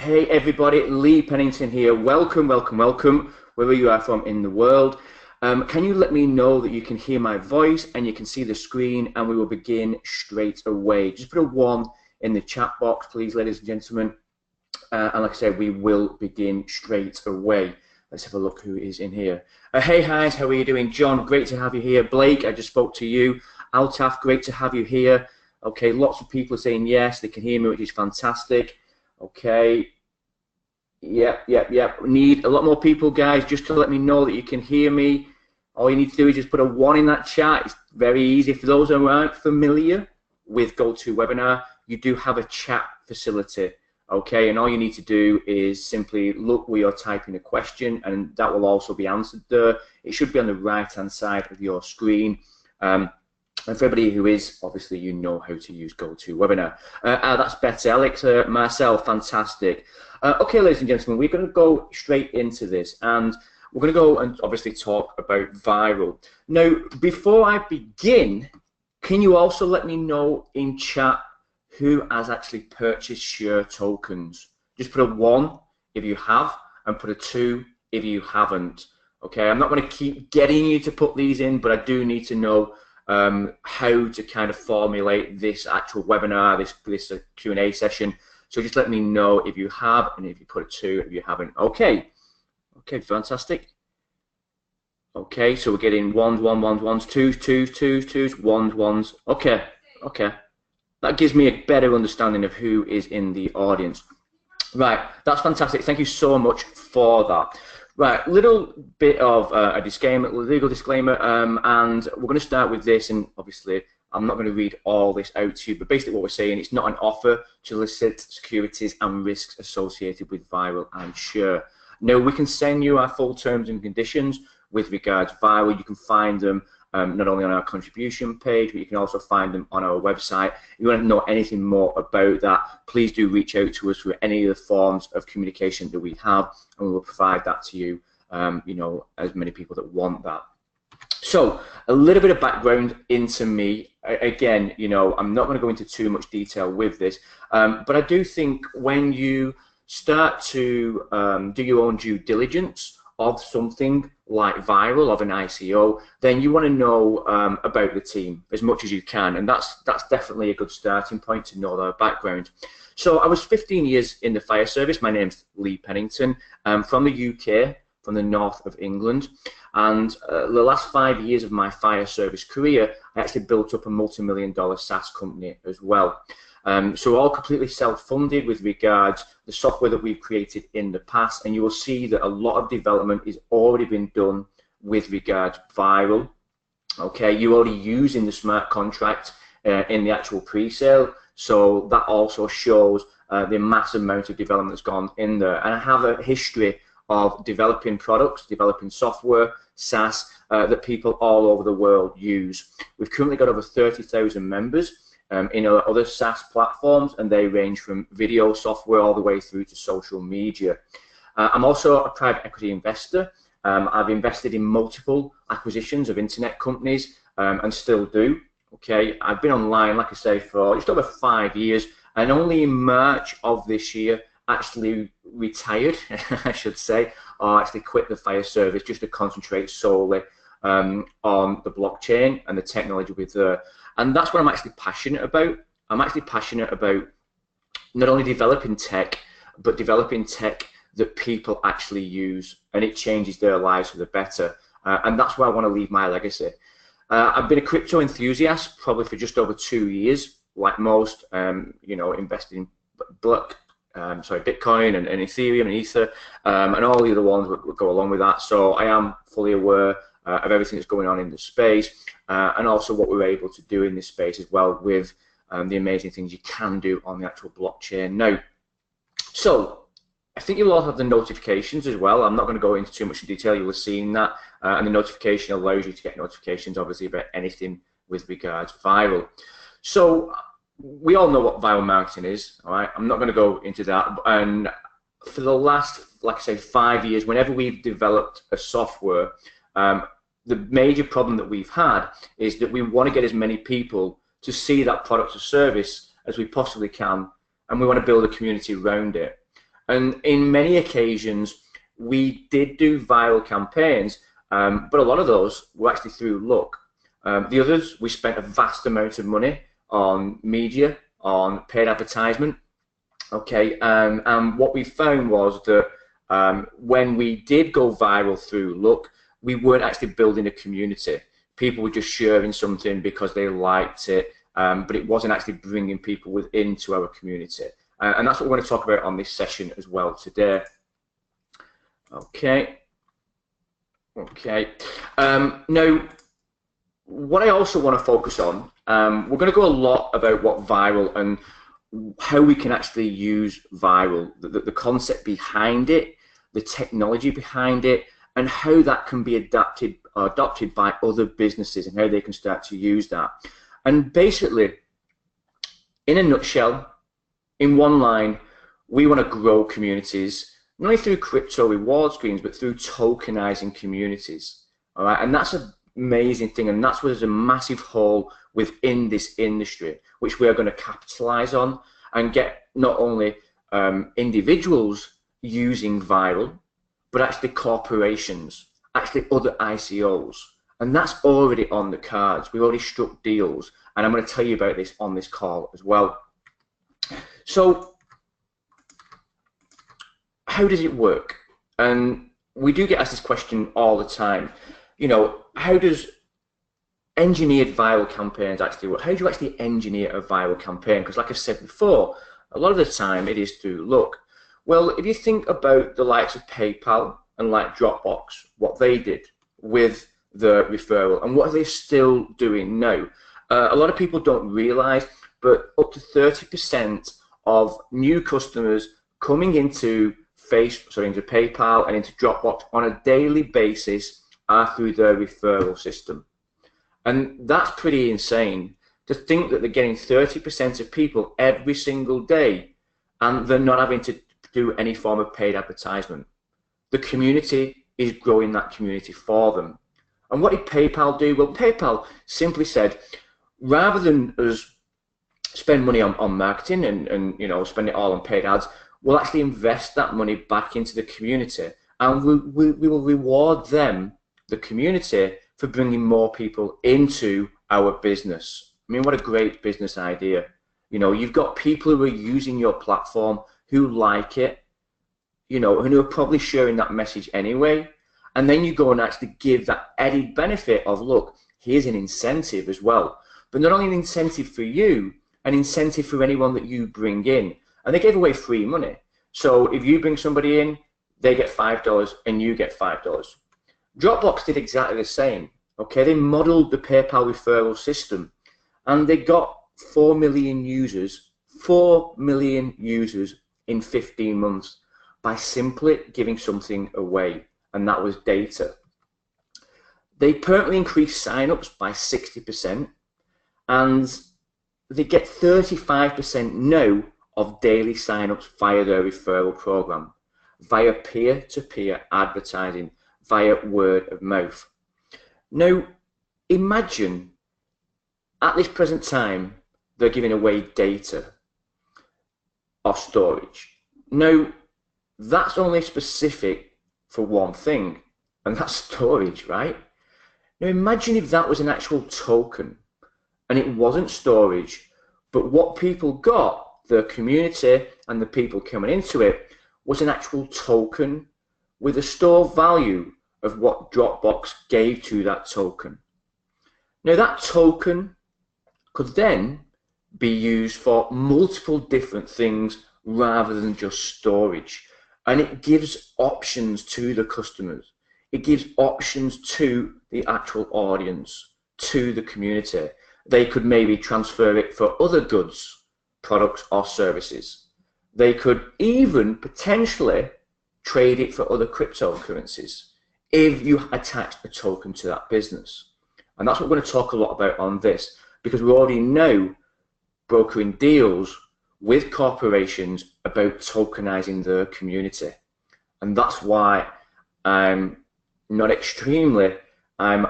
Hey everybody, Lee Pennington here. Welcome, welcome, welcome, wherever you are from in the world. Can you let me know that you can hear my voice and you can see the screen, and we will begin straight away. Just put a 1 in the chat box, please, ladies and gentlemen. And like I said, we will begin straight away. Let's have a look who is in here. Hey Heinz, how are you doing? John, great to have you here. Blake, I just spoke to you. Altaf, great to have you here. Okay, lots of people are saying yes, they can hear me, which is fantastic. Okay. Yep. Need a lot more people, guys, just to let me know that you can hear me. All you need to do is just put a 1 in that chat. It's very easy. For those who aren't familiar with GoToWebinar, you do have a chat facility. Okay, and all you need to do is simply look where you're typing a question, and that will also be answered there. It should be on the right-hand side of your screen. And for everybody who is, obviously, you know how to use GoToWebinar. That's better. Alex, Marcel, fantastic. Okay, ladies and gentlemen, we're going to go straight into this, and we're going to go and obviously talk about Vyral. Now, before I begin, can you also let me know in chat who has actually purchased share tokens? Just put a 1 if you have, and put a 2 if you haven't. Okay, I'm not going to keep getting you to put these in, but I do need to know how to kind of formulate this actual webinar, this Q&A session. So just let me know if you have, and if you put a 2 if you haven't. Okay, fantastic. Okay, so we're getting 1s, 1s, 2s, 2s, 1s, 1s. Okay. That gives me a better understanding of who is in the audience. Right, that's fantastic. Thank you so much for that. Right, little bit of a disclaimer, legal disclaimer, and we're going to start with this, and obviously I'm not going to read all this out to you, but basically what we're saying, it's not an offer to elicit securities and risks associated with Vyral and Share. Now, we can send you our full terms and conditions with regards to Vyral. You can find them not only on our contribution page, but you can also find them on our website. If you want to know anything more about that, please do reach out to us through any of the forms of communication that we have, and we will provide that to you, you know, as many people that want that. So, a little bit of background into me. Again, you know, I'm not going to go into too much detail with this, but I do think when you start to do your own due diligence of something like Vyral, of an ICO, then you want to know about the team as much as you can, and that's definitely a good starting point to know their background. So I was 15 years in the fire service. My name's Lee Pennington. I'm from the UK, from the north of England, and the last 5 years of my fire service career, I actually built up a multi-million-dollar SaaS company as well. So all completely self-funded with regards to the software that we've created in the past, and you will see that a lot of development is already been done with regards to Vyral. Okay, you're already using the smart contract in the actual pre-sale, so that also shows the massive amount of development that's gone in there. And I have a history of developing products, developing software, SaaS, that people all over the world use. We've currently got over 30,000 members in our other SaaS platforms, and they range from video software all the way through to social media. I'm also a private equity investor. I've invested in multiple acquisitions of internet companies and still do. Okay, I've been online, like I say, for just over 5 years, and only in March of this year actually retired, I should say, or actually quit the fire service just to concentrate solely on the blockchain and the technology with there. And that's what I'm actually passionate about. I'm actually passionate about not only developing tech, but developing tech that people actually use, and it changes their lives for the better. And that's where I want to leave my legacy. I've been a crypto enthusiast probably for just over 2 years, like most, you know, invested in Bitcoin and Ethereum and Ether, and all the other ones that go along with that. So I am fully aware of everything that's going on in the space, and also what we're able to do in this space as well with the amazing things you can do on the actual blockchain. Now, so I think you'll all have the notifications as well. I'm not going to go into too much detail. You'll have seen that, and the notification allows you to get notifications, obviously, about anything with regards to Vyral. So we all know what viral marketing is, all right? I'm not going to go into that. And for the last, like I say, 5 years, whenever we've developed a software, the major problem that we've had is that we want to get as many people to see that product or service as we possibly can, and we want to build a community around it. And in many occasions, we did do viral campaigns, but a lot of those were actually through luck. The others, we spent a vast amount of money on media, on paid advertisement. Okay, and what we found was that when we did go viral through luck, we weren't actually building a community. People were just sharing something because they liked it, but it wasn't actually bringing people into our community. And that's what we're going to talk about on this session as well today. Okay. Now, what I also want to focus on, we're going to go a lot about what Vyral and how we can actually use Vyral, the concept behind it, the technology behind it, and how that can be adopted by other businesses and how they can start to use that. And basically, in a nutshell, in one line, we want to grow communities, not only through crypto reward schemes, but through tokenizing communities. All right, and that's an amazing thing, and that's where there's a massive hole within this industry, which we are going to capitalize on and get not only individuals using Vyral, but actually corporations, actually other ICOs. And that's already on the cards. We've already struck deals, and I'm going to tell you about this on this call as well. So how does it work? And we do get asked this question all the time. You know, how does engineered viral campaigns actually work? How do you actually engineer a viral campaign? Because like I said before, a lot of the time it is through luck. Well, if you think about the likes of PayPal and like Dropbox, what they did with the referral and what they're still doing now, a lot of people don't realize, but up to 30% of new customers coming into into PayPal and into Dropbox on a daily basis are through their referral system. And that's pretty insane to think that they're getting 30% of people every single day and they're not having to do any form of paid advertisement. The community is growing that community for them. And what did PayPal do? Well, PayPal simply said, rather than us spend money on marketing and you know, spend it all on paid ads, we'll actually invest that money back into the community, and we will reward them, the community, for bringing more people into our business. I mean, what a great business idea. You know, you've got people who are using your platform who like it, you know, and who are probably sharing that message anyway. And then you go and actually give that added benefit of, look, here's an incentive as well. But not only an incentive for you, an incentive for anyone that you bring in. And they gave away free money. So if you bring somebody in, they get $5 and you get $5. Dropbox did exactly the same. Okay, they modeled the PayPal referral system, and they got 4 million users, 4 million users in 15 months by simply giving something away, and that was data. They permanently increased signups by 60%, and they get 35% now of daily signups via their referral program, via peer-to-peer advertising, via word of mouth. Now, imagine at this present time they're giving away data or storage. Now, that's only specific for one thing, and that's storage, right? Now, imagine if that was an actual token and it wasn't storage, but what people got, the community and the people coming into it, was an actual token with a store value of what Dropbox gave to that token. Now that token could then be used for multiple different things rather than just storage. And it gives options to the customers. It gives options to the actual audience, to the community. They could maybe transfer it for other goods, products or services. They could even potentially trade it for other cryptocurrencies if you attach a token to that business. And that's what we're going to talk a lot about on this, because we already know brokering deals with corporations about tokenizing their community. And that's why I'm not extremely, I'm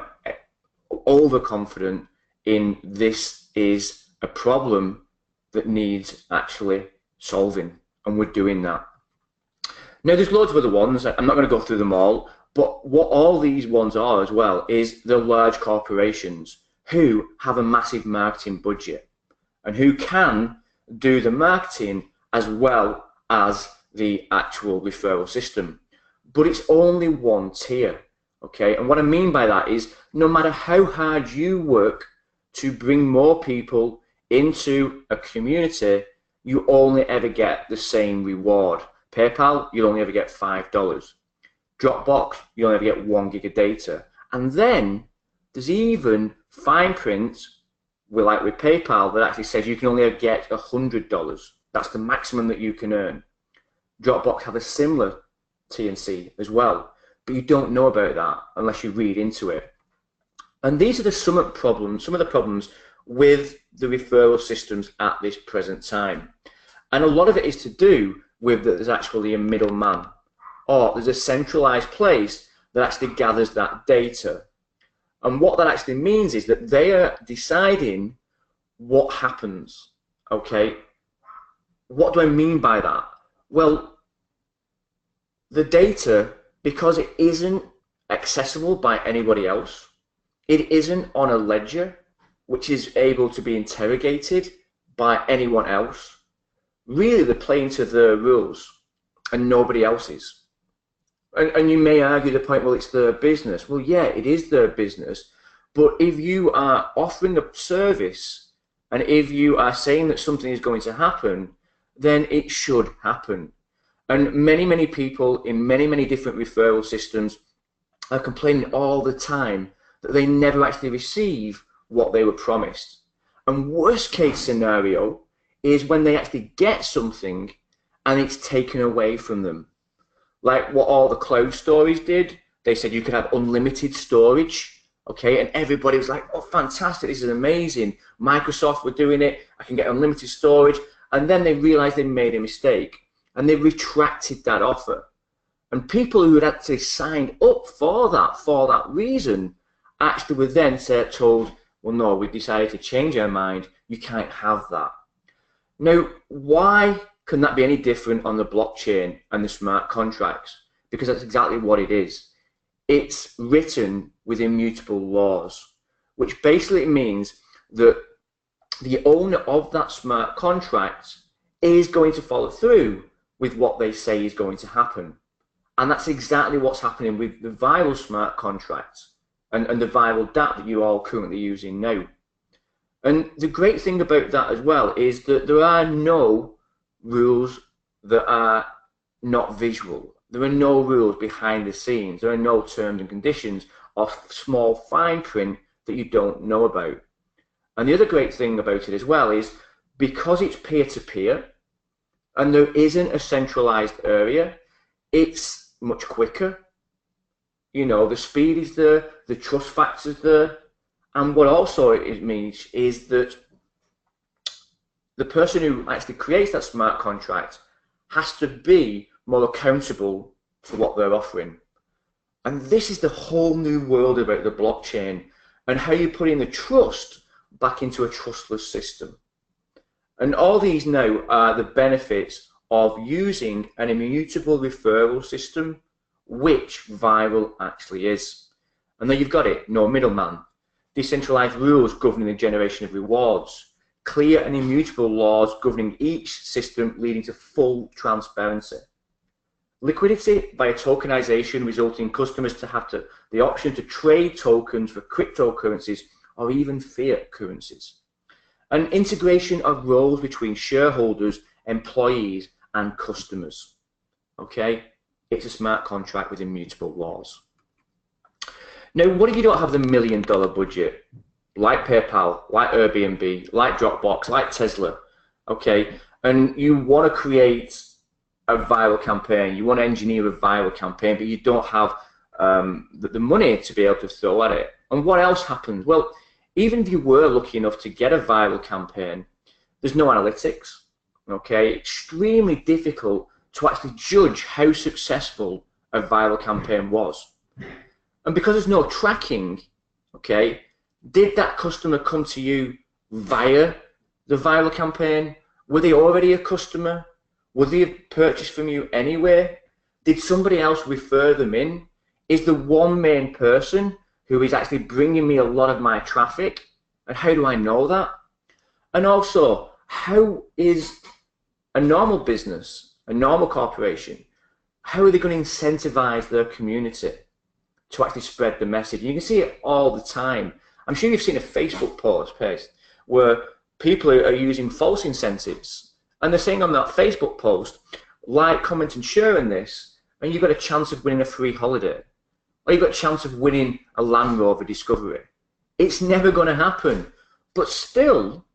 overconfident in this is a problem that needs actually solving, and we're doing that. Now, there's loads of other ones. I'm not going to go through them all, but what all these ones are as well is the large corporations who have a massive marketing budget and who can do the marketing as well as the actual referral system. But it's only one tier, okay? And what I mean by that is no matter how hard you work to bring more people into a community, you only ever get the same reward. PayPal, you only ever get $5. Dropbox, you only ever get 1 gig of data. And then there's even fine print, like with PayPal, that actually says you can only ever get $100. That's the maximum that you can earn. Dropbox have a similar T&C as well, but you don't know about that unless you read into it. And these are some of the problems with the referral systems at this present time. And a lot of it is to do with that there's actually a middleman, or there's a centralized place that actually gathers that data. And what that actually means is that they are deciding what happens, okay? What do I mean by that? Well, the data, because it isn't accessible by anybody else, it isn't on a ledger which is able to be interrogated by anyone else. Really, they're playing to their rules and nobody else's. And you may argue the point, well, it's their business. Well, yeah, it is their business. But if you are offering a service and if you are saying that something is going to happen, then it should happen. And many people in many different referral systems are complaining all the time that they never actually receive what they were promised. And worst case scenario is when they actually get something and it's taken away from them. Like what all the cloud stories did. They said you could have unlimited storage, okay? And everybody was like, oh, fantastic, this is amazing. Microsoft were doing it, I can get unlimited storage. And then they realized they made a mistake and they retracted that offer. And people who had actually signed up for that reason, actually were then told, well, no, we've decided to change our mind, you can't have that. Now, why can that be any different on the blockchain and the smart contracts? Because that's exactly what it is. It's written with immutable laws, which basically means that the owner of that smart contract is going to follow through with what they say is going to happen. And that's exactly what's happening with the Vyral smart contract and the Vyral DApp that you are currently using now. And the great thing about that as well is that there are no rules that are not visual. There are no rules behind the scenes. There are no terms and conditions or small fine print that you don't know about. And the other great thing about it as well is because it's peer-to-peer and there isn't a centralized area, it's much quicker. You know, the speed is there, the trust factor's there. And what also it means is that the person who actually creates that smart contract has to be more accountable for what they're offering. And this is the whole new world about the blockchain and how you put in the trust back into a trustless system. And all these now are the benefits of using an immutable referral system, which Vyral actually is. And there you've got it, no middleman. Decentralized rules governing the generation of rewards. Clear and immutable laws governing each system leading to full transparency. Liquidity via tokenization resulting in customers to have the option to trade tokens for cryptocurrencies or even fiat currencies. An integration of roles between shareholders, employees and customers. Okay, it's a smart contract with immutable laws. Now, what if you don't have the $1 million budget, like PayPal, like Airbnb, like Dropbox, like Tesla, okay, and you want to create a viral campaign, you want to engineer a viral campaign, but you don't have the money to be able to throw at it. And what else happens? Well, even if you were lucky enough to get a viral campaign, there's no analytics, okay? Extremely difficult to actually judge how successful a viral campaign was. And because there's no tracking, okay, did that customer come to you via the viral campaign? Were they already a customer? Would they have purchased from you anyway? Did somebody else refer them in? Is the one main person who is actually bringing me a lot of my traffic? And how do I know that? And also, how is a normal business, a normal corporation, how are they going to incentivize their community to actually spread the message? You can see it all the time. I'm sure you've seen a Facebook post where people are using false incentives, and they're saying on that Facebook post, like, comment and share in this, and you've got a chance of winning a free holiday, or you've got a chance of winning a Land Rover Discovery. It's never going to happen. But still,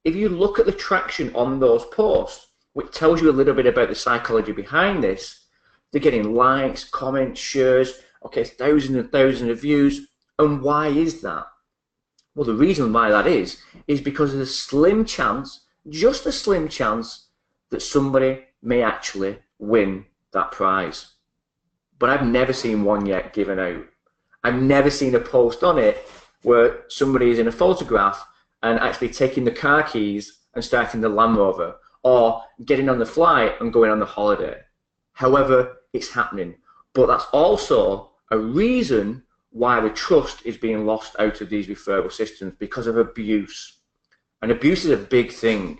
if you look at the traction on those posts, which tells you a little bit about the psychology behind this, they're getting likes, comments, shares, okay, thousands and thousands of views. And why is that? Well, the reason why that is because of the slim chance, just a slim chance, that somebody may actually win that prize. But I've never seen one yet given out. I've never seen a post on it where somebody is in a photograph and actually taking the car keys and starting the Land Rover, or getting on the flight and going on the holiday. However, it's happening. But that's also a reason why the trust is being lost out of these referral systems, because of abuse. And abuse is a big thing.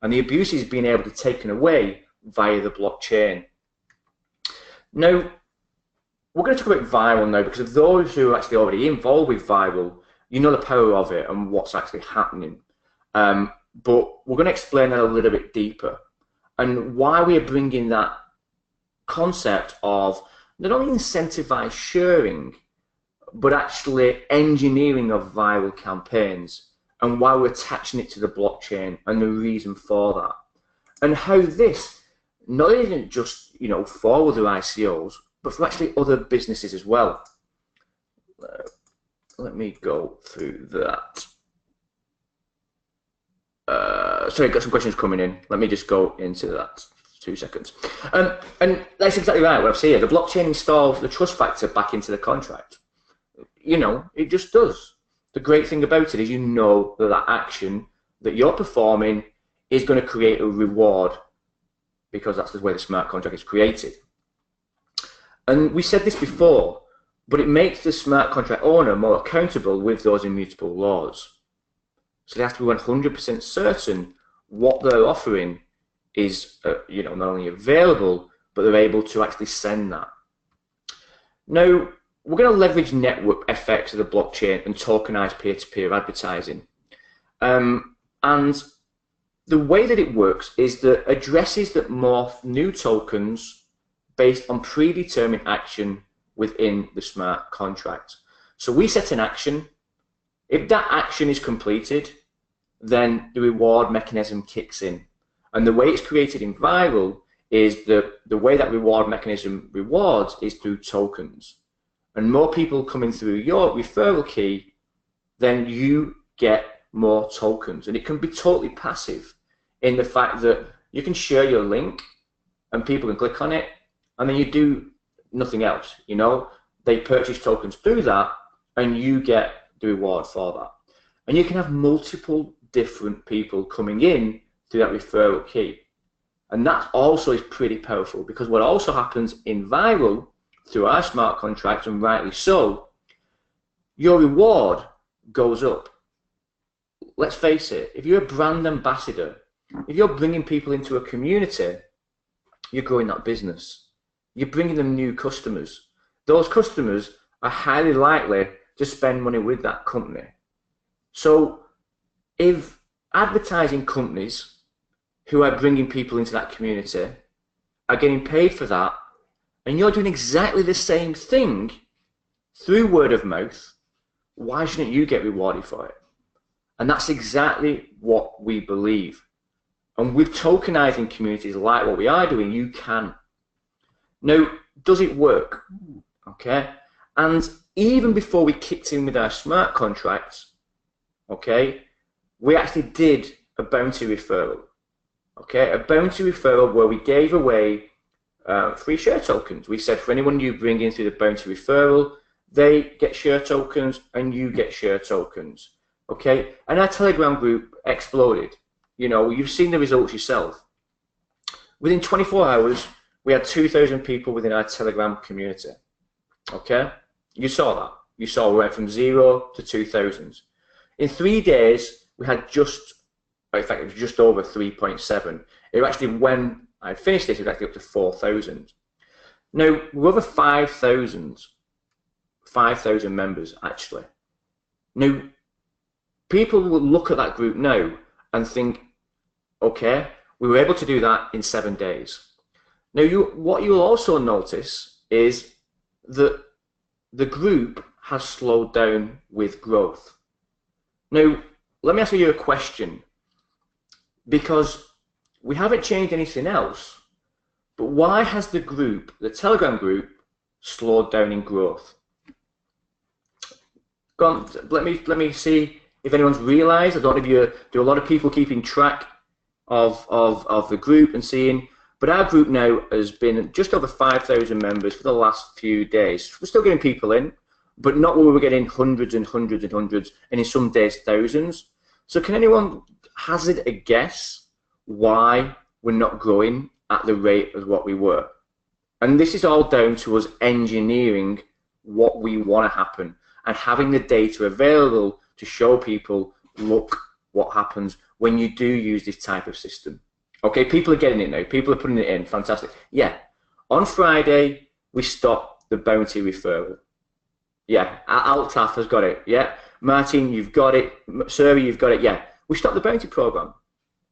And the abuse is being able to be taken away via the blockchain. Now, we're going to talk about Vyral now, because of those who are actually already involved with Vyral, you know the power of it and what's actually happening. But we're going to explain that a little bit deeper, and why we are bringing that concept of not only incentivized sharing, but actually engineering of viral campaigns, and why we're attaching it to the blockchain and the reason for that, and how this not isn't just, you know, for other ICOs, but for actually other businesses as well. Let me go through that. Sorry, got some questions coming in. Let me just go into that. 2 seconds. And that's exactly right, what I've said here. The blockchain installs the trust factor back into the contract. You know, it just does. The great thing about it is, you know that that action that you're performing is going to create a reward, because that's the way the smart contract is created. And we said this before, but it makes the smart contract owner more accountable with those immutable laws. So they have to be 100% certain what they're offering is, you know, not only available, but they're able to actually send that. Now, we're going to leverage network effects of the blockchain and tokenize peer-to-peer advertising. And the way that it works is that addresses that morph new tokens based on predetermined action within the smart contract. So we set an action. If that action is completed, then the reward mechanism kicks in. And the way it's created in Vyral is the way that reward mechanism rewards is through tokens. And more people coming through your referral key, then you get more tokens. And it can be totally passive in the fact that you can share your link and people can click on it, and then you do nothing else. You know, they purchase tokens through that, and you get the reward for that. And you can have multiple different people coming in through that referral key. And that also is pretty powerful, because what also happens in Vyral through our smart contracts, and rightly so, your reward goes up. Let's face it, if you're a brand ambassador, if you're bringing people into a community, you're growing that business. You're bringing them new customers. Those customers are highly likely to spend money with that company. So if advertising companies who are bringing people into that community are getting paid for that, and you're doing exactly the same thing through word of mouth, why shouldn't you get rewarded for it? And that's exactly what we believe. And with tokenizing communities like what we are doing, you can. Now, does it work? Okay. And even before we kicked in with our smart contracts, okay, we actually did a bounty referral. Okay, a bounty referral where we gave away free share tokens. We said for anyone you bring in through the bounty referral, they get share tokens and you get share tokens. Okay, and our Telegram group exploded. You know, you've seen the results yourself. Within 24 hours, we had 2,000 people within our Telegram community. Okay, you saw that. You saw we went from 0 to 2,000. In 3 days, we had in fact, it was just over 3.7. It actually, when I finished this, it was actually up to 4,000. Now, we're over 5,000 members, actually. Now, people will look at that group now and think, okay, we were able to do that in 7 days. Now, what you'll also notice is that the group has slowed down with growth. Now, let me ask you a question, because we haven't changed anything else, but why has the group, the Telegram group, slowed down in growth? Go on, let me see if anyone's realised. I don't know if you do a lot of people keeping track of the group and seeing, but our group now has been just over 5,000 members for the last few days. We're still getting people in, but not where we were getting hundreds and hundreds and hundreds, and in some days thousands. So can anyone hazard a guess why we're not growing at the rate of what we were? And this is all down to us engineering what we want to happen and having the data available to show people, look what happens when you do use this type of system. Okay, people are getting it now. People are putting it in. Fantastic. Yeah. On Friday, we stopped the bounty referral. Yeah. Altaf has got it. Yeah. Martin, you've got it. Survey, you've got it. Yeah. We stopped the bounty program.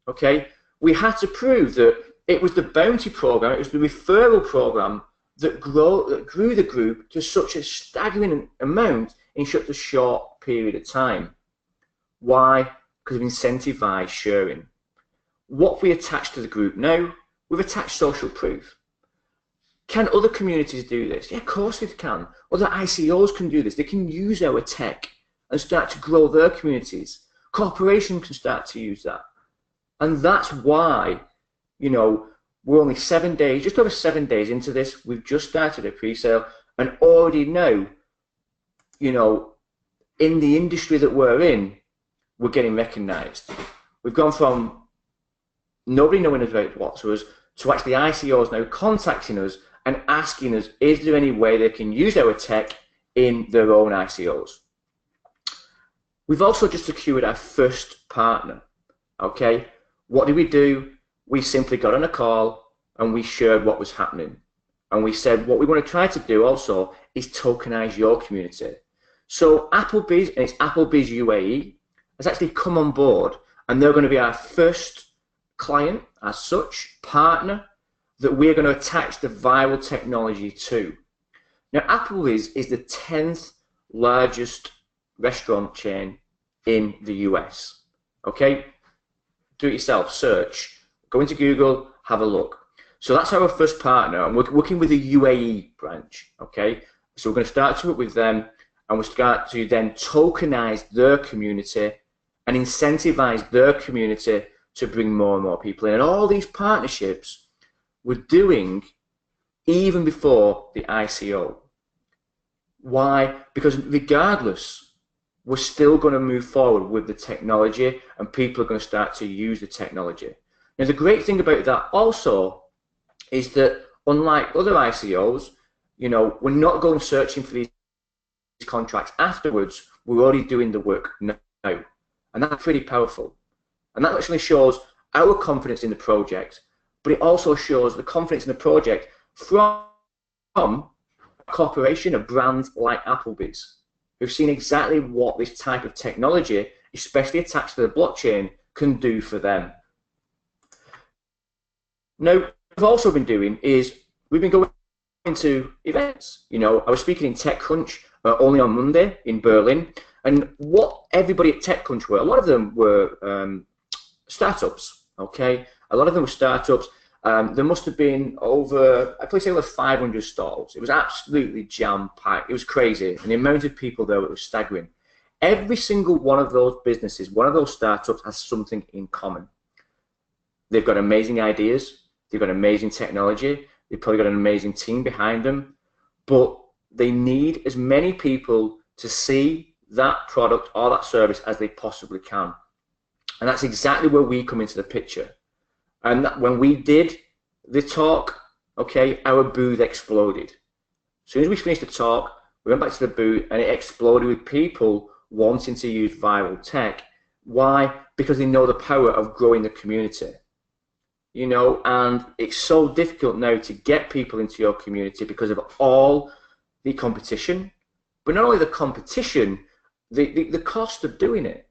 Okay. We had to prove that it was the bounty program, it was the referral program that grew the group to such a staggering amount in such a short period of time. Why? Because of incentivized sharing. What we attach to the group now, we've attached social proof. Can other communities do this? Yeah, of course they can. Other ICOs can do this. They can use our tech and start to grow their communities. Corporations can start to use that. And that's why, you know, we're only 7 days, just over 7 days into this. We've just started a pre-sale and already now, you know, in the industry that we're in, we're getting recognized. We've gone from nobody knowing about what to us to actually ICOs now contacting us and asking us, is there any way they can use our tech in their own ICOs? We've also just secured our first partner. Okay, what did we do? We simply got on a call and we shared what was happening. And we said what we want to try to do also is tokenize your community. So Applebee's, and it's Applebee's UAE, has actually come on board, and they're going to be our first client, as such, partner, that we're going to attach the Vyral technology to. Now, Applebee's is the 10th largest restaurant chain in the US. Okay? Do it yourself, search. Go into Google, have a look. So that's our first partner, and we're working with the UAE branch. Okay? So we're going to start to work with them, and we'll start to then tokenize their community and incentivize their community to bring more and more people in. And all these partnerships we're doing even before the ICO. Why? Because regardless, we're still going to move forward with the technology, and people are going to start to use the technology. Now, the great thing about that also is that unlike other ICOs, you know, we're not going searching for these contracts afterwards. We're already doing the work now, and that's pretty powerful. And that actually shows our confidence in the project, but it also shows the confidence in the project from a corporation, a brand like Applebee's, who've seen exactly what this type of technology, especially attached to the blockchain, can do for them. Now, what we've also been doing is we've been going into events. You know, I was speaking in TechCrunch only on Monday in Berlin, and what everybody at TechCrunch were, a lot of them were startups. Okay, a lot of them were startups. There must have been over, I'd probably say over 500 stalls. It was absolutely jam-packed. It was crazy, and the amount of people there, it was staggering. Every single one of those businesses, one of those startups, has something in common. They've got amazing ideas. They've got amazing technology. They've probably got an amazing team behind them, but they need as many people to see that product or that service as they possibly can. And that's exactly where we come into the picture. And when we did the talk okay, our booth exploded. As soon as we finished the talk, we went back to the booth and it exploded with people wanting to use Vyral tech. Why? Because they know the power of growing the community. You know, and it's so difficult now to get people into your community because of all the competition, but not only the competition, the cost of doing it,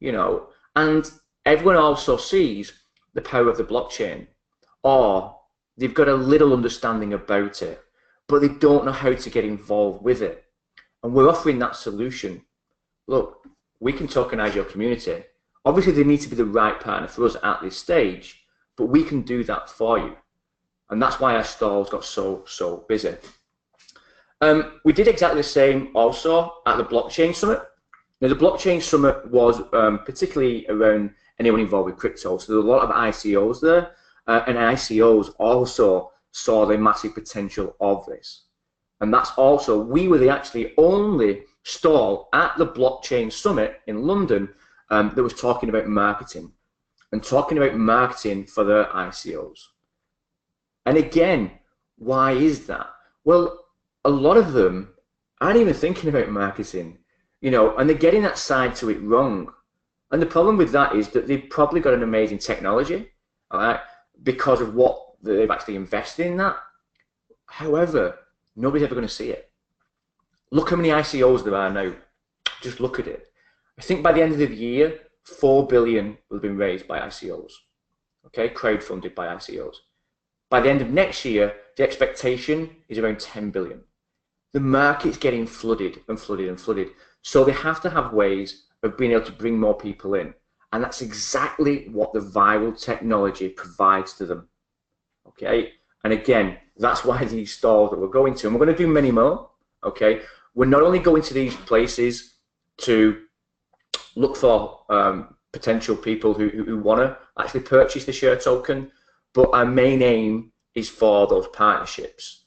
you know, and everyone also sees the power of the blockchain, or they've got a little understanding about it, but they don't know how to get involved with it. And we're offering that solution. Look, we can tokenize your community. Obviously, they need to be the right partner for us at this stage, but we can do that for you. And that's why our stalls got so busy. We did exactly the same also at the Blockchain Summit. Now, the Blockchain Summit was particularly around anyone involved with crypto. So there were a lot of ICOs there, and ICOs also saw the massive potential of this. And that's also, we were the actually only stall at the Blockchain Summit in London that was talking about marketing and talking about marketing for their ICOs. And again, why is that? Well, a lot of them aren't even thinking about marketing, you know, and they're getting that side to it wrong. And the problem with that is that they've probably got an amazing technology, all right, because of what they've actually invested in that. However, nobody's ever going to see it. Look how many ICOs there are now. Just look at it. I think by the end of the year, 4 billion will have been raised by ICOs, okay, crowdfunded by ICOs. By the end of next year, the expectation is around 10 billion. The market's getting flooded and flooded and flooded. So they have to have ways of being able to bring more people in. And that's exactly what the Vyral technology provides to them, okay? And again, that's why these stalls that we're going to, and we're going to do many more, okay? We're not only going to these places to look for potential people who want to actually purchase the share token, but our main aim is for those partnerships.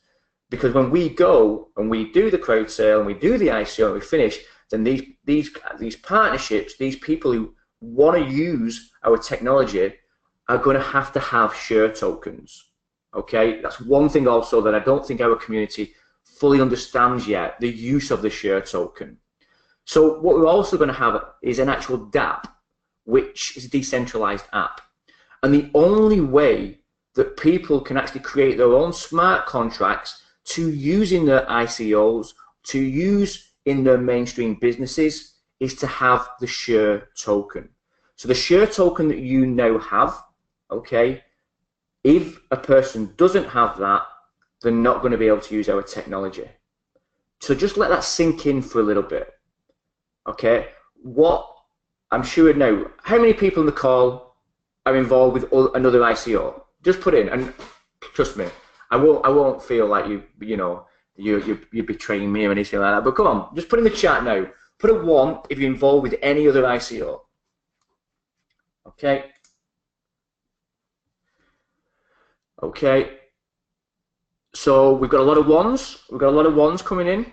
Because when we go and we do the crowd sale and we do the ICO and we finish, then these partnerships, these people who want to use our technology are going to have share tokens. Okay, that's one thing also that I don't think our community fully understands yet, the use of the share token. So what we're also going to have is an actual dApp, which is a decentralized app. And the only way that people can actually create their own smart contracts to use in their ICOs, to use in their mainstream businesses, is to have the share token. So the share token that you now have, okay, if a person doesn't have that, they're not going to be able to use our technology. So just let that sink in for a little bit. Okay, what I'm sure now, how many people in the call are involved with another ICO? Just put in, and trust me, I won't feel like you're betraying me or anything like that. But come on, just put in the chat now. Put a 1 if you're involved with any other ICO. Okay. Okay. So we've got a lot of 1s. We've got a lot of 1s coming in.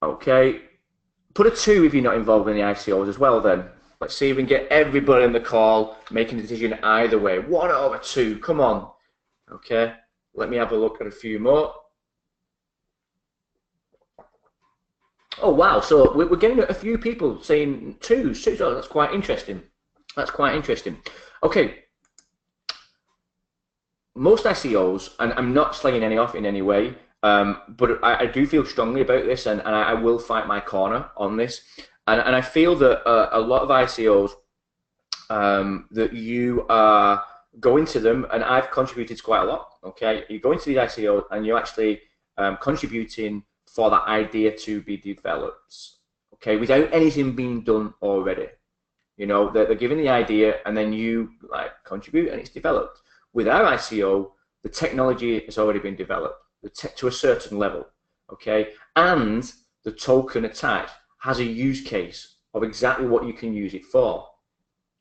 Okay. Put a 2 if you're not involved in the ICOs as well then. Let's see if we can get everybody in the call making a decision either way. 1 over 2, come on. Okay, let me have a look at a few more. Oh wow, so we're getting a few people saying 2s. Oh, that's quite interesting. That's quite interesting. Okay, most ICOs, and I'm not slinging any off in any way, but I do feel strongly about this, and I will fight my corner on this. And I feel that a lot of ICOs that you are going to them, and I've contributed quite a lot, okay? You go into these ICOs and you're actually contributing for that idea to be developed, okay? Without anything being done already. You know, they're giving the idea and then you like contribute and it's developed. With our ICO, the technology has already been developed to a certain level, okay? And the token attached has a use case of exactly what you can use it for.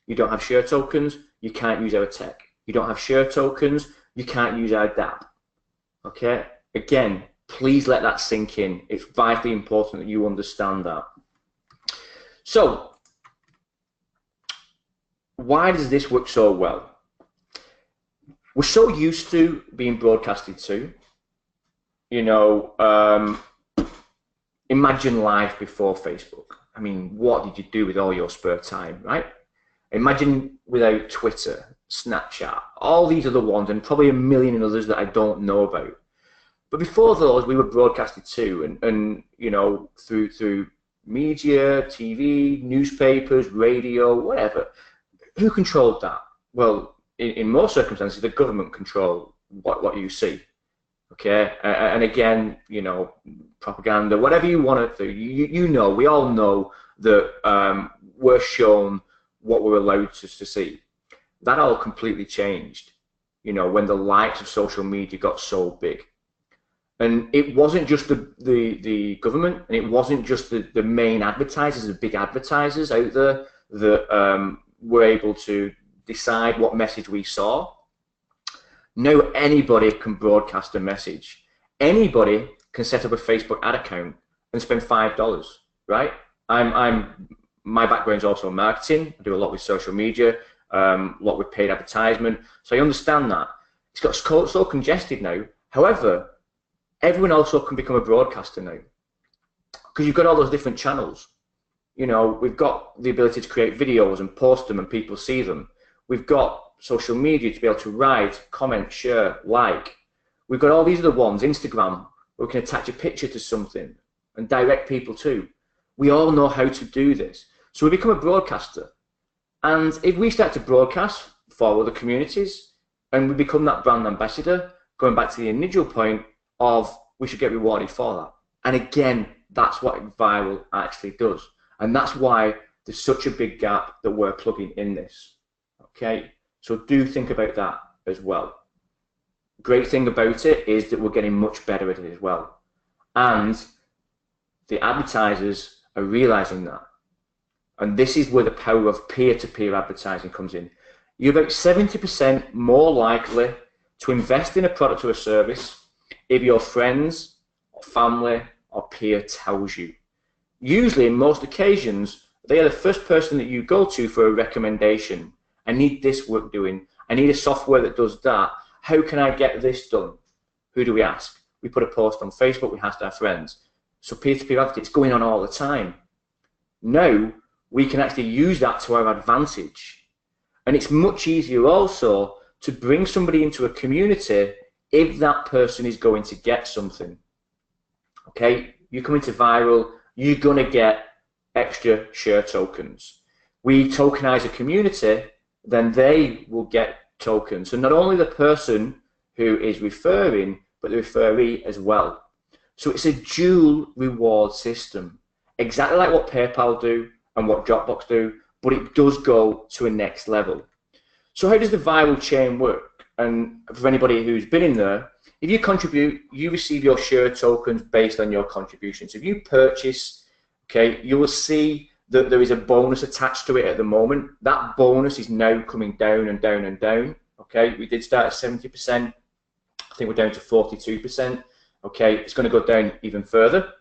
You don't have share tokens, you can't use our tech. You don't have share tokens, you can't use our dApp. Okay? Again, please let that sink in. It's vitally important that you understand that. So, why does this work so well? we're so used to being broadcasted to. You know, imagine life before Facebook. I mean, what did you do with all your spare time, right? Imagine without Twitter, Snapchat, all these other ones, and probably a million others that I don't know about. But before those, we were broadcasted to, and you know, through media, TV, newspapers, radio, whatever. Who controlled that? Well, in most circumstances, the government control what you see. Okay, and again, you know, propaganda, whatever you want to do, you know, we all know that we're shown what we're allowed to see. That all completely changed, you know, when the likes of social media got so big. And it wasn't just the government, and it wasn't just the main advertisers, the big advertisers out there that were able to decide what message we saw. Now anybody can broadcast a message. Anybody can set up a Facebook ad account and spend $5, right? My background is also marketing. I do a lot with social media, a lot with paid advertisement. So I understand that. It's got so congested now. However, everyone also can become a broadcaster now, because you've got all those different channels. You know, we've got the ability to create videos and post them and people see them. We've got social media to be able to write, comment, share, like. We've got all these other ones, Instagram, where we can attach a picture to something and direct people to. We all know how to do this. So we become a broadcaster. And if we start to broadcast for other communities and we become that brand ambassador, going back to the initial point of we should get rewarded for that. And again, that's what Vyral actually does. And that's why there's such a big gap that we're plugging in this. Okay, so do think about that as well. Great thing about it is that we're getting much better at it as well. And the advertisers are realizing that. And this is where the power of peer-to-peer advertising comes in. You're about 70% more likely to invest in a product or a service if your friends or family or peer tells you. Usually, in most occasions, they are the first person that you go to for a recommendation. I need this work doing. I need a software that does that. How can I get this done? Who do we ask? We put a post on Facebook, we ask our friends. So peer-to-peer advertising, it's going on all the time. Now, we can actually use that to our advantage. And it's much easier also to bring somebody into a community if that person is going to get something. Okay, you come into Vyral, you're going to get extra share tokens. We tokenize a community, then they will get tokens. So not only the person who is referring, but the referee as well. So it's a dual reward system, exactly like what PayPal do and what Dropbox do, but it does go to a next level. So how does the Vyral chain work? And for anybody who's been in there, if you contribute, you receive your share tokens based on your contributions. If you purchase, okay, you will see that there is a bonus attached to it at the moment. That bonus is now coming down and down and down. Okay, we did start at 70%. I think we're down to 42%. Okay, it's going to go down even further.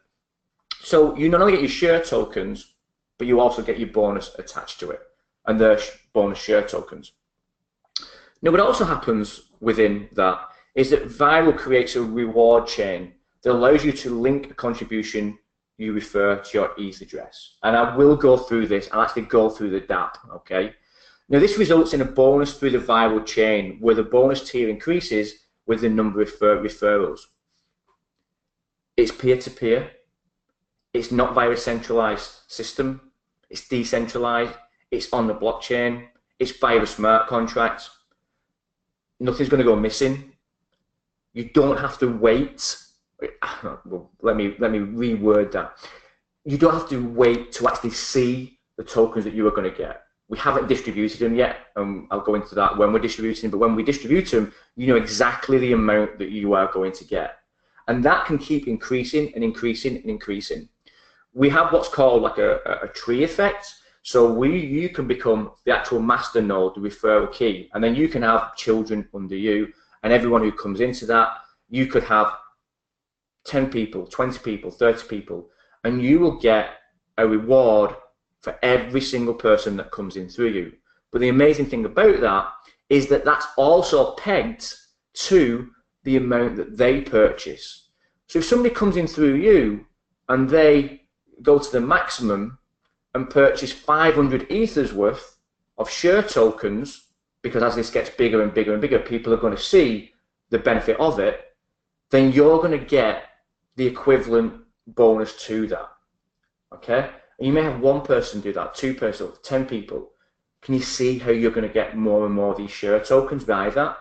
So you not only get your share tokens, but you also get your bonus attached to it, and the bonus share tokens. Now, what also happens within that is that Vyral creates a reward chain that allows you to link a contribution you refer to your ETH address. And I will go through this. I'll actually go through the DApp, okay? Now, this results in a bonus through the Vyral chain, where the bonus tier increases with the number of referrals. It's peer-to-peer. It's not via a centralized system. It's decentralized. It's on the blockchain. It's via a smart contract. Nothing's going to go missing. You don't have to wait. Well, let me reword that. You don't have to wait to actually see the tokens that you are going to get. We haven't distributed them yet, and I'll go into that when we're distributing. But when we distribute them, you know exactly the amount that you are going to get, and that can keep increasing and increasing and increasing. We have what's called like a tree effect. So you can become the actual master node, the referral key, and then you can have children under you, and everyone who comes into that, you could have 10 people, 20 people, 30 people, and you will get a reward for every single person that comes in through you. But the amazing thing about that is that that's also pegged to the amount that they purchase. So if somebody comes in through you and they go to the maximum and purchase 500 ethers worth of share tokens, because as this gets bigger and bigger and bigger, people are going to see the benefit of it, then you're going to get the equivalent bonus to that. Okay? And you may have one person do that, 2 persons, 10 people. Can you see how you're going to get more and more of these share tokens by that?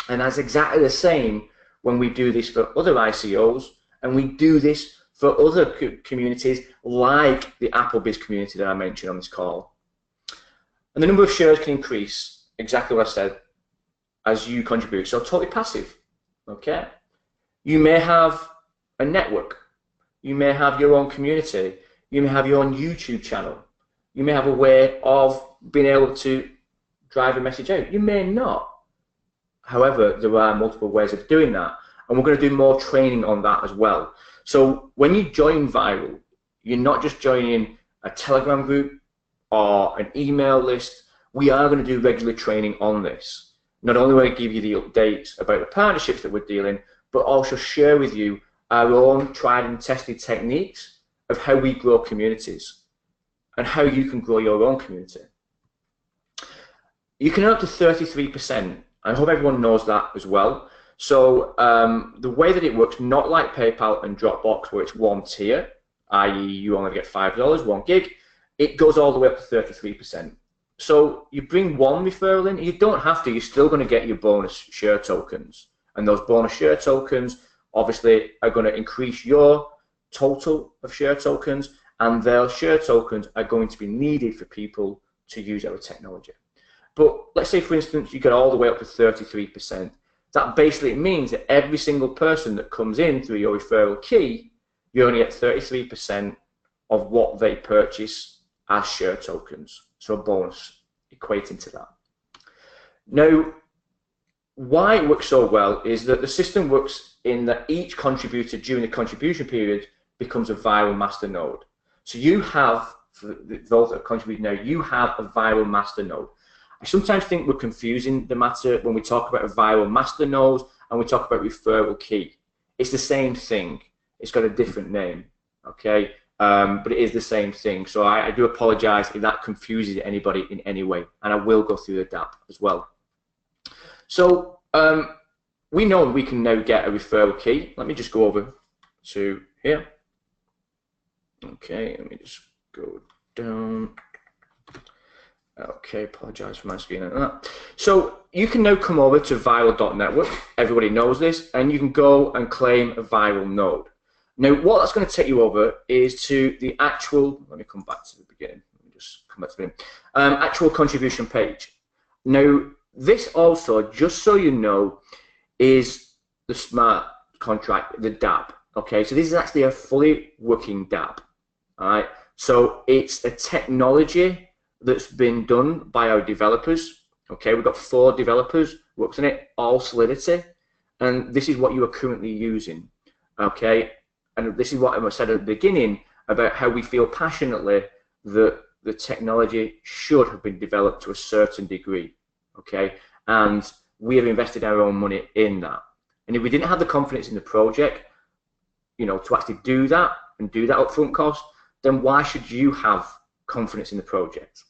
And that's exactly the same when we do this for other ICOs, and we do this for other communities like the Applebee's community that I mentioned on this call. And the number of shares can increase, exactly what I said, as you contribute. So totally passive, okay? You may have a network. You may have your own community. You may have your own YouTube channel. You may have a way of being able to drive a message out. You may not. However, there are multiple ways of doing that. And we're going to do more training on that as well. So when you join Vyral, you're not just joining a Telegram group or an email list. We are going to do regular training on this. Not only will I give you the updates about the partnerships that we're dealing, but also share with you our own tried and tested techniques of how we grow communities and how you can grow your own community. You can earn up to 33%. I hope everyone knows that as well. So the way that it works, not like PayPal and Dropbox where it's one tier, i.e. you only get $5, 1 gig, it goes all the way up to 33%. So you bring one referral in, you don't have to, you're still going to get your bonus share tokens. And those bonus share tokens obviously are going to increase your total of share tokens, and those share tokens are going to be needed for people to use our technology. But let's say, for instance, you get all the way up to 33%. That basically means that every single person that comes in through your referral key, you only get 33% of what they purchase as share tokens. So a bonus equating to that. Now, why it works so well is that the system works in that each contributor during the contribution period becomes a Vyral master node. So you have, for those that have contributed now, you have a Vyral master node. I sometimes think we're confusing the matter when we talk about a Vyral master node and we talk about referral key. It's the same thing. It's got a different name, okay? But it is the same thing. So I do apologize if that confuses anybody in any way, and I will go through the DAP as well. So we know we can now get a referral key. Let me just go over to here. Okay, let me just go down. Okay, apologize for my screen like that. So you can now come over to Vyral.network. Everybody knows this, and you can go and claim a Vyral node. Now, what that's going to take you over is to the actual, let me come back to the beginning. Let me just come back to the beginning. Actual contribution page. Now, this also, just so you know, is the smart contract, the DApp. Okay, so this is actually a fully working DApp. All right, so it's a technology that's been done by our developers. Okay, we've got 4 developers works on it, all Solidity, and this is what you are currently using. Okay, and this is what I said at the beginning about how we feel passionately that the technology should have been developed to a certain degree. Okay, and we have invested our own money in that. And if we didn't have the confidence in the project, you know, to actually do that and do that upfront cost, then why should you have confidence in the project?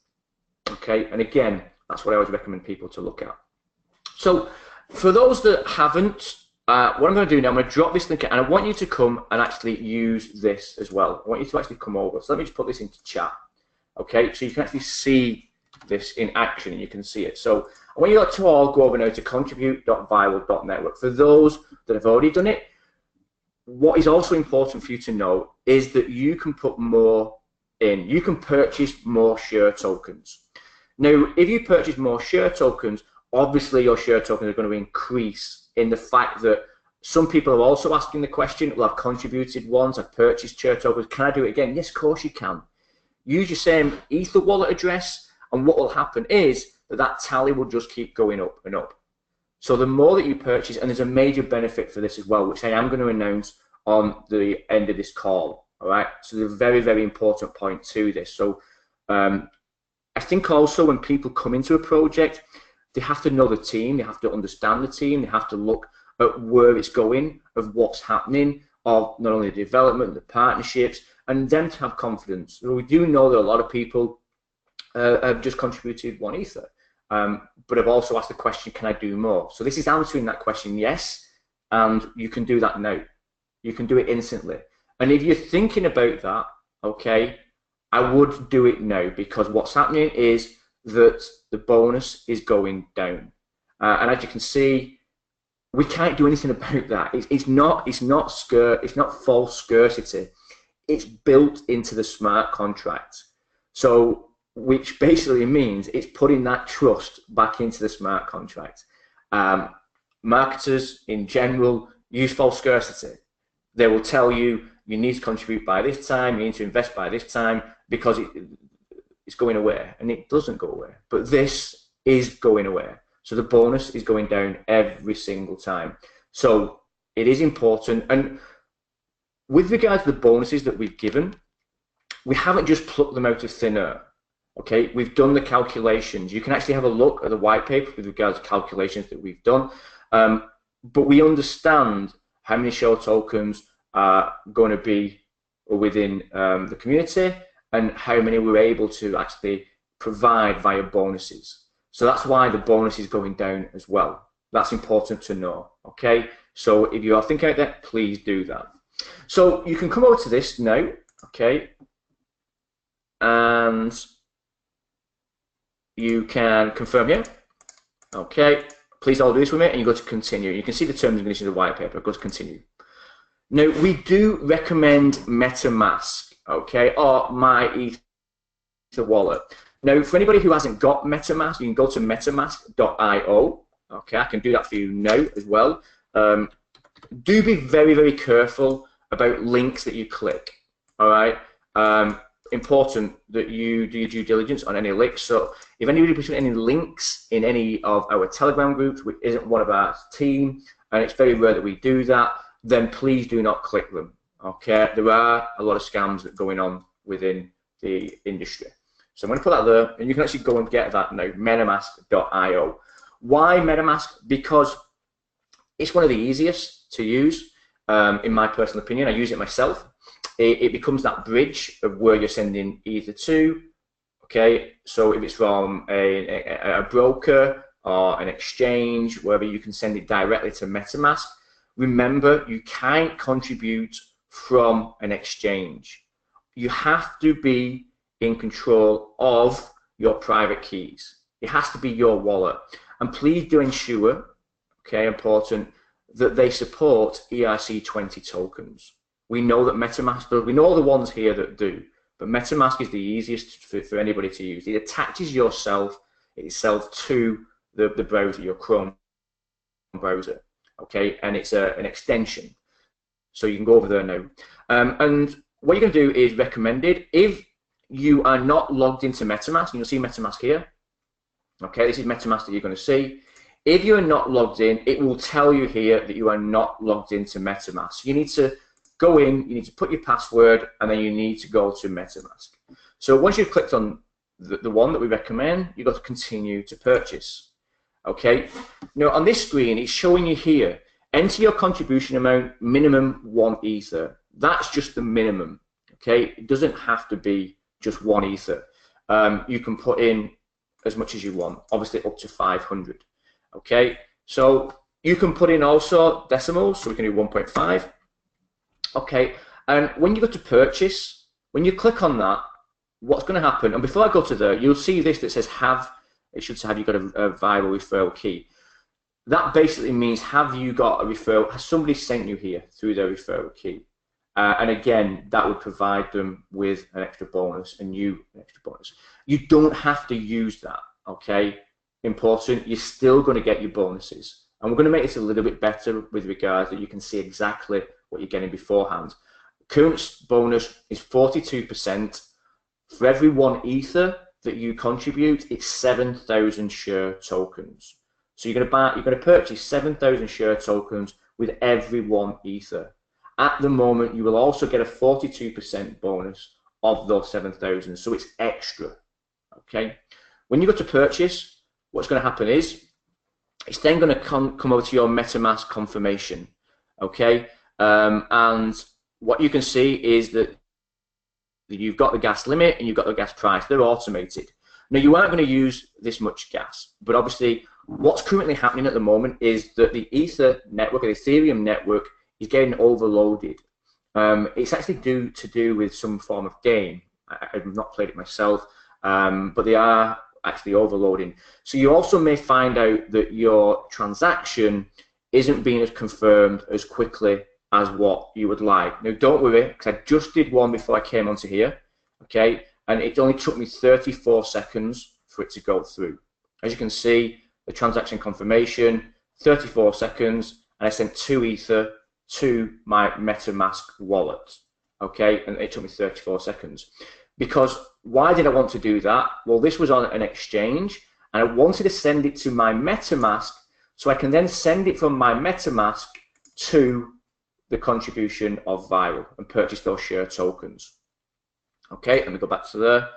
Okay, and again, that's what I always recommend people to look at. So for those that haven't, what I'm going to do now, I'm going to drop this link, and I want you to come and actually use this as well. I want you to actually come over. So let me just put this into chat. Okay, so you can actually see this in action, and you can see it. So I want you to all go over now to contribute.vyral.network. For those that have already done it, what is also important for you to know is that you can put more in. You can purchase more share tokens. Now, if you purchase more share tokens, obviously your share tokens are going to increase in the fact that some people are also asking the question, well, I've contributed once, I've purchased share tokens, can I do it again? Yes, of course you can. Use your same Ether wallet address, and what will happen is that tally will just keep going up and up. So the more that you purchase, and there's a major benefit for this as well, which I am going to announce on the end of this call, all right? So there's a very, very important point to this. So I think also when people come into a project, they have to know the team, they have to understand the team, they have to look at where it's going, of what's happening, of not only the development, the partnerships, and them to have confidence. So we do know that a lot of people have just contributed 1 Ether, but I've also asked the question, can I do more? So this is answering that question, yes, and you can do that now. You can do it instantly. And if you're thinking about that, okay, I would do it now, because what's happening is that the bonus is going down. And as you can see, we can't do anything about that. It's not false scarcity. It's built into the smart contract. So, which basically means it's putting that trust back into the smart contract. Marketers in general use false scarcity. They will tell you, you need to contribute by this time, you need to invest by this time, because it's going away, and it doesn't go away. But this is going away. So the bonus is going down every single time. So it is important. And with regards to the bonuses that we've given, we haven't just plucked them out of thin air. Okay, we've done the calculations. You can actually have a look at the white paper with regards to calculations that we've done. But we understand how many show tokens are going to be within the community, and how many we're able to actually provide via bonuses. So that's why the bonus is going down as well. That's important to know, okay? So if you are thinking about that, please do that. So you can come over to this now, okay? And you can confirm here. Okay, please all do this with me, and you go to continue. You can see the terms and conditions of the white paper. Go to continue. Now, we do recommend MetaMask, okay, or my Ether wallet. Now, for anybody who hasn't got MetaMask, you can go to metamask.io. Okay, I can do that for you now as well. Do be very, very careful about links that you click, all right? Important that you do your due diligence on any links. So if anybody puts any links in any of our Telegram groups, which isn't one of our team, and it's very rare that we do that, then please do not click them, okay? There are a lot of scams that are going on within the industry. So I'm going to put that there, and you can actually go and get that now, metamask.io. Why MetaMask? Because it's one of the easiest to use, in my personal opinion. I use it myself. It becomes that bridge of where you're sending Ether to, okay? So if it's from a broker or an exchange, wherever, you can send it directly to MetaMask. Remember, you can't contribute from an exchange. You have to be in control of your private keys. It has to be your wallet. And please do ensure, okay, important, that they support ERC20 tokens. We know that MetaMask, we know all the ones here that do, but MetaMask is the easiest for anybody to use. It attaches itself to the browser, your Chrome browser, okay, and it's an extension. So you can go over there now. And what you're going to do is recommended. If you are not logged into MetaMask, and you'll see MetaMask here, okay, this is MetaMask that you're going to see. If you're not logged in, it will tell you here that you are not logged into MetaMask. You need to go in, you need to put your password, and then you need to go to MetaMask. So once you've clicked on the one that we recommend, you've got to continue to purchase. Okay, now on this screen, it's showing you here, enter your contribution amount, minimum 1 Ether. That's just the minimum, okay? It doesn't have to be just 1 Ether. You can put in as much as you want, obviously up to 500, okay? So you can put in also decimals, so we can do 1.5. Okay, and when you go to purchase, when you click on that, what's going to happen, and before I go to there, you'll see this that says have, it should say have you got a Vyral referral key. That basically means have you got a referral, has somebody sent you here through their referral key? And again, that would provide them with an extra bonus, an extra bonus. You don't have to use that, okay? Important, you're still going to get your bonuses. And we're going to make this a little bit better with regards that you can see exactly what you're getting beforehand. Current bonus is 42%. For every 1 Ether that you contribute, it's 7,000 share tokens. So you're going to purchase 7,000 share tokens with every 1 Ether. At the moment, you will also get a 42% bonus of those 7,000, so it's extra. Okay. When you go to purchase, what's going to happen is it's then going to come over to your MetaMask confirmation, okay? And what you can see is that you've got the gas limit and you've got the gas price. They're automated. Now, you aren't going to use this much gas, but obviously what's currently happening at the moment is that the Ether network, the Ethereum network, is getting overloaded. It's actually due with some form of game. I've not played it myself, but they are actually overloading. So you also may find out that your transaction isn't being as confirmed as quickly as what you would like. Now, don't worry, because I just did one before I came onto here, okay? And it only took me 34 seconds for it to go through. As you can see, the transaction confirmation, 34 seconds, and I sent 2 Ether to my MetaMask wallet, okay? And it took me 34 seconds. Because why did I want to do that? Well, this was on an exchange, and I wanted to send it to my MetaMask so I can then send it from my MetaMask to the contribution of Vyral and purchase those share tokens. Okay, let me go back to there.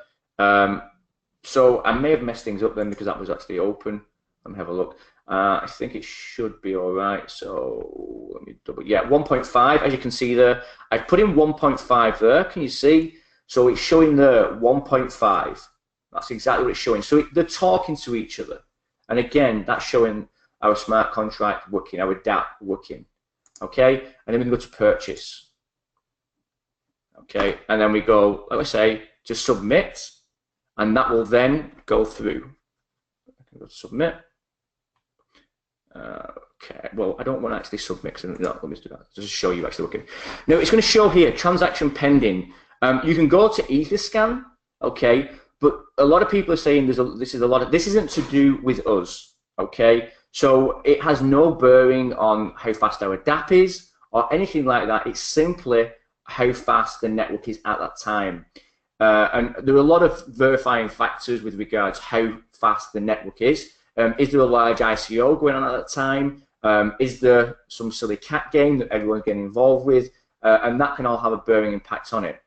So I may have messed things up then because that was actually open. Let me have a look. I think it should be all right. So let me double. Yeah, 1.5. As you can see there, I've put in 1.5 there. Can you see? So it's showing there 1.5. That's exactly what it's showing. So they're talking to each other. And again, that's showing our smart contract working, our DApp working. Okay, and then we can go to purchase. Okay, and then we go, like I say, to submit, and that will then go through. I can go to submit. Okay, well, I don't want to actually submit, no, let me do that, just to show you actually looking. Now, it's going to show here, transaction pending. You can go to Etherscan, okay, but a lot of people are saying this isn't to do with us, okay? So it has no bearing on how fast our DApp is or anything like that. It's simply how fast the network is at that time. And there are a lot of verifying factors with regards how fast the network is. Is there a large ICO going on at that time? Is there some silly cat game that everyone's getting involved with? And that can all have a bearing impact on it.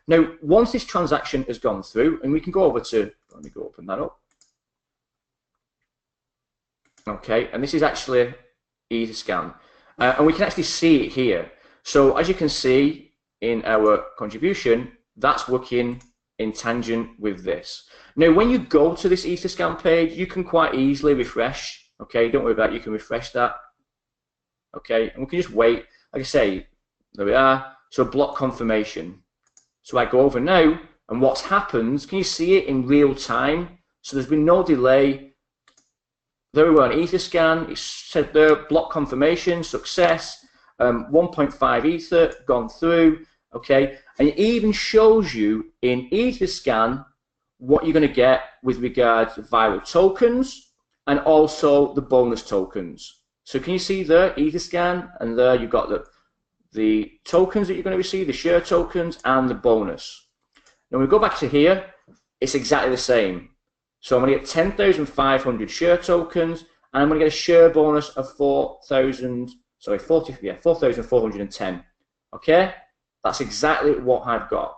Now, once this transaction has gone through, and we can go over to, let me go open that up. Okay, and this is actually Etherscan, and we can actually see it here. So as you can see in our contribution, that's working in tangent with this. Now, when you go to this Etherscan page, you can quite easily refresh. Okay, don't worry about it, you can refresh that. Okay, and we can just wait. Like I say, there we are. So block confirmation. So I go over now, and what's happened, can you see it in real time? So there's been no delay. There we were on Etherscan, it said there, block confirmation, success, 1.5 Ether, gone through, okay? And it even shows you in Etherscan what you're going to get with regards to Vyral tokens and also the bonus tokens. So can you see there, Etherscan, and there you've got the tokens that you're going to receive, the share tokens and the bonus. Now when we go back to here, it's exactly the same. So I'm going to get 10,500 share tokens, and I'm going to get a share bonus of 4,410. Okay, that's exactly what I've got.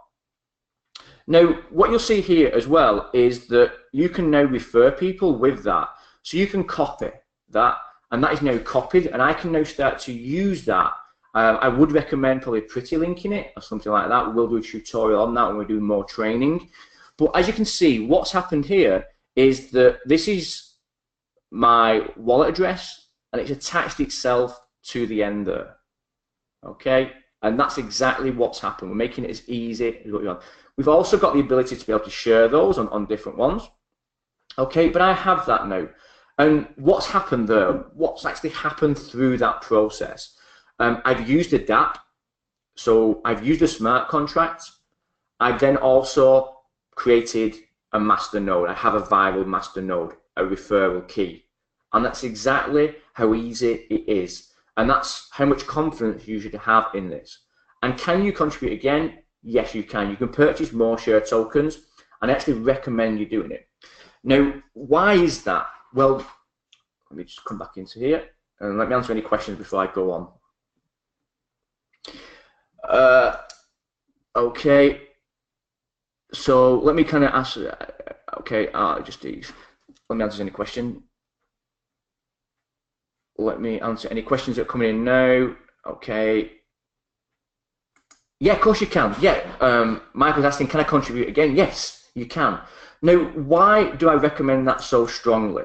Now, what you'll see here as well is that you can now refer people with that. So you can copy that, and that is now copied, and I can now start to use that. I would recommend probably pretty linking it or something like that. We'll do a tutorial on that when we do more training. But as you can see, what's happened here is that this is my wallet address, and it's attached itself to the end there. Okay, and that's exactly what's happened. We're making it as easy as what you want. We've also got the ability to be able to share those on different ones. Okay, but I have that now. And what's happened there? What's actually happened through that process? I've used a DApp, so I've used a smart contract. I've then also created a master node. I have a Vyral master node, a referral key. And that's exactly how easy it is. And that's how much confidence you should have in this. And can you contribute again? Yes, you can. You can purchase more share tokens, and I actually recommend you doing it. Now, why is that? Well, let me just come back into here, and let me answer any questions before I go on. Okay. So let me kind of ask, okay, just these. let me answer any question. Let me answer any questions that are coming in now. Okay. Yeah, of course you can. Yeah, Michael's asking, can I contribute again? Yes, you can. Now, why do I recommend that so strongly?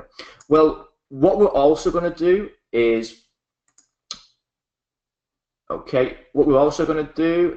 Well, what we're also going to do is, okay, what we're also going to do